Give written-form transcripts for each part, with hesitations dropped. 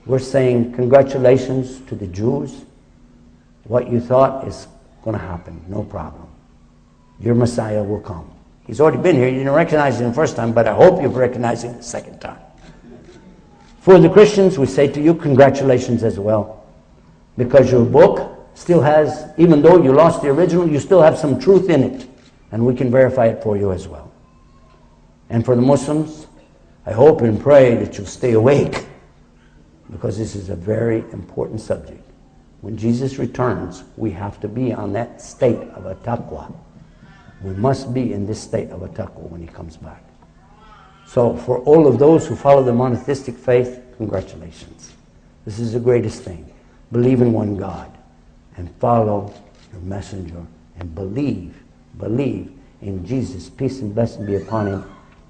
We're saying congratulations to the Jews. What you thought is going to happen, no problem. Your Messiah will come. He's already been here. You didn't recognize him the first time, but I hope you've recognized him the second time. For the Christians, we say to you, congratulations as well. Because your book still has, even though you lost the original, you still have some truth in it. And we can verify it for you as well. And for the Muslims, I hope and pray that you'll stay awake. Because this is a very important subject. When Jesus returns, we have to be on that state of a taqwa. We must be in this state of a taqwa when he comes back. So for all of those who follow the monotheistic faith, congratulations. This is the greatest thing. Believe in one God and follow your messenger and believe in Jesus. Peace and blessing be upon him.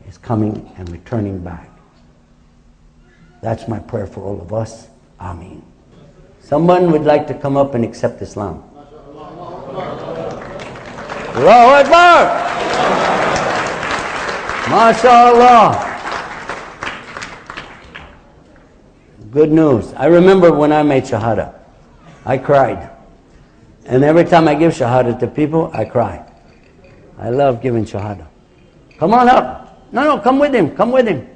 Is coming and returning back. That's my prayer for all of us. Ameen. Someone would like to come up and accept Islam. Allahu Akbar! MashaAllah! Good news. I remember when I made Shahada, I cried. And every time I give Shahada to people, I cry. I love giving Shahada. Come on up. No, come with him. Come with him.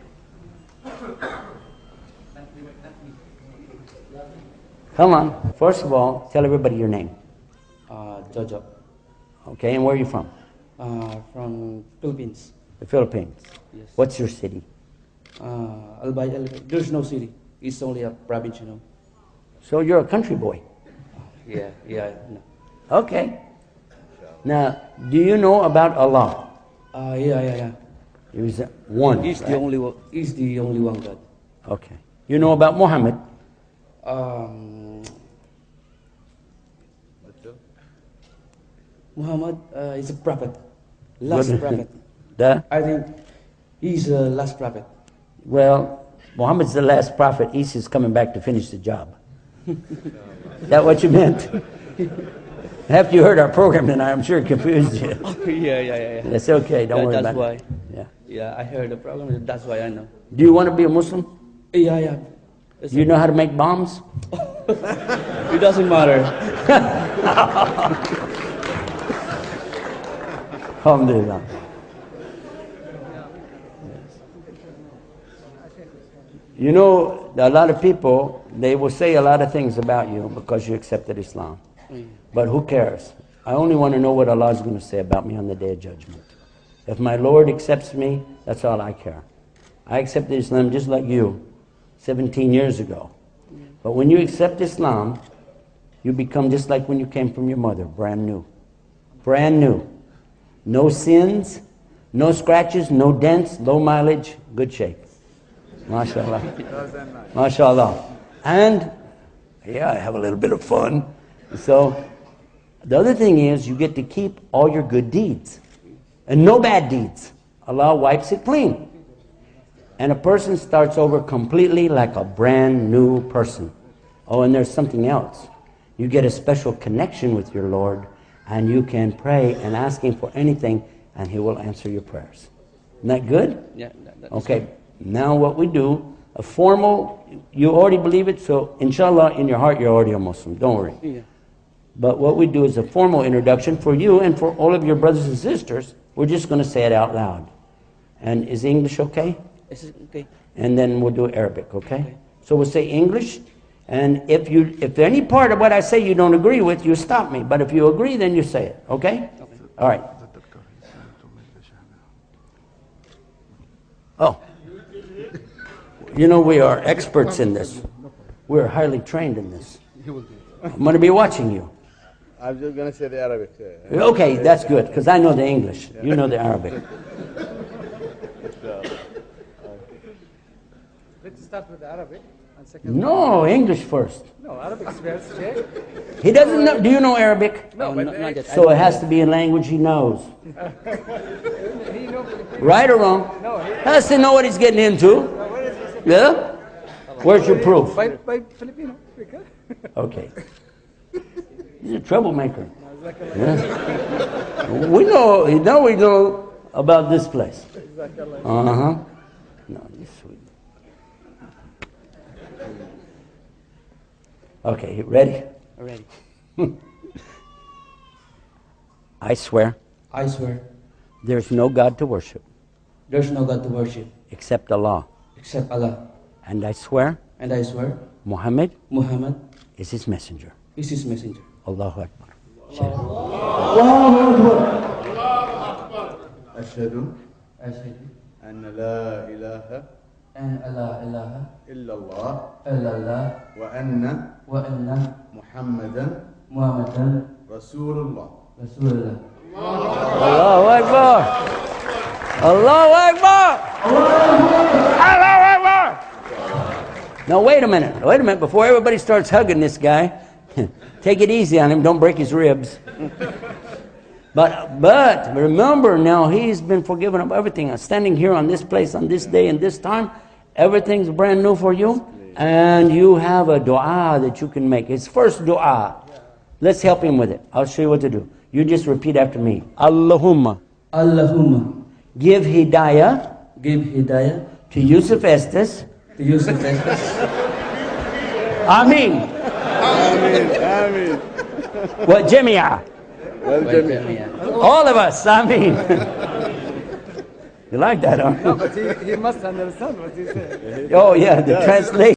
Come on. First of all, tell everybody your name. Jojo. Okay, and where are you from? From Philippines. The Philippines. Yes. What's your city? Albay. There's no city. It's only a province, you know. So you're a country boy. Yeah. No. Okay. Now, do you know about Allah? Yeah. He's one. He's right? the only one. He's the only one God. Okay. You know about Muhammad? Muhammad is a prophet. Last prophet. I think he's the last prophet. Well, Muhammad's the last prophet. Isa's coming back to finish the job. Is that what you meant? After you heard our program tonight, I'm sure it confused you. Yeah. That's okay. Don't worry about why. it. Yeah, I heard the program. That's why I know. Do you want to be a Muslim? Yeah. Do you know how to make bombs? It doesn't matter. Alhamdulillah. You know, a lot of people, they will say a lot of things about you because you accepted Islam. But who cares? I only want to know what Allah is going to say about me on the Day of Judgment. If my Lord accepts me, that's all I care. I accepted Islam just like you, 17 years ago. But when you accept Islam, you become just like when you came from your mother, brand new. Brand new. No sins, no scratches, no dents, low mileage, good shape. MashaAllah. MashaAllah. And, yeah, I have a little bit of fun. So, the other thing is you get to keep all your good deeds. And no bad deeds. Allah wipes it clean. And a person starts over completely like a brand new person. Oh, and there's something else. You get a special connection with your Lord, and you can pray and ask Him for anything, and He will answer your prayers. Isn't that good? Yeah. Okay, now what we do, a formal, you already believe it, so inshallah in your heart you're already a Muslim, don't worry. Yeah. But what we do is a formal introduction for you and for all of your brothers and sisters. We're just going to say it out loud. And is English okay? Okay. And then we'll do Arabic, okay? So we'll say English, and if any part of what I say you don't agree with, you stop me. But if you agree, then you say it, okay? All right. Oh. You know, we are experts in this. We're highly trained in this. I'm going to be watching you. I'm just going to say the Arabic. Okay, that's good, because I know the English. You know the Arabic. Let's start with Arabic. And second No, English first. No, Arabic is first, Sheikh. He doesn't know. Do you know Arabic? No, but not yet. So it has to be a language he knows. he knows. Right or wrong? No, he Has to know what he's getting into. Yeah? Where's your proof? by Filipino. Okay. He's a troublemaker. Yeah. We know about this place. Uh-huh. No, you're sweet. Okay, ready? Ready. I swear I swear there's no God to worship there's no God to worship except Allah. except Allah. And I swear And I swear Muhammad Muhammad is his messenger. is his messenger. Allahu Akbar. أشهد أشهد أن لا إله أن لا إله إلا الله إلا الله وأن وأن محمدا محمدا رسول الله. رسول الله. Allahu Akbar. Allahu Akbar. Allahu Akbar. Now wait a minute. Before everybody starts hugging this guy, take it easy on him. Don't break his ribs. But remember now, he's been forgiven of everything. Standing here on this place, on this day and this time, everything's brand new for you. And you have a dua that you can make. His first dua. Let's help him with it. I'll show you what to do. You just repeat after me. Allahumma. Allahumma Give hidayah give hidayah to Yusuf Estes. to Yusuf Estes. Ameen. آمين. Wa والجميع. all of us. Ameen. You like that, huh? No, but he must understand what he said. Oh yeah, the translation.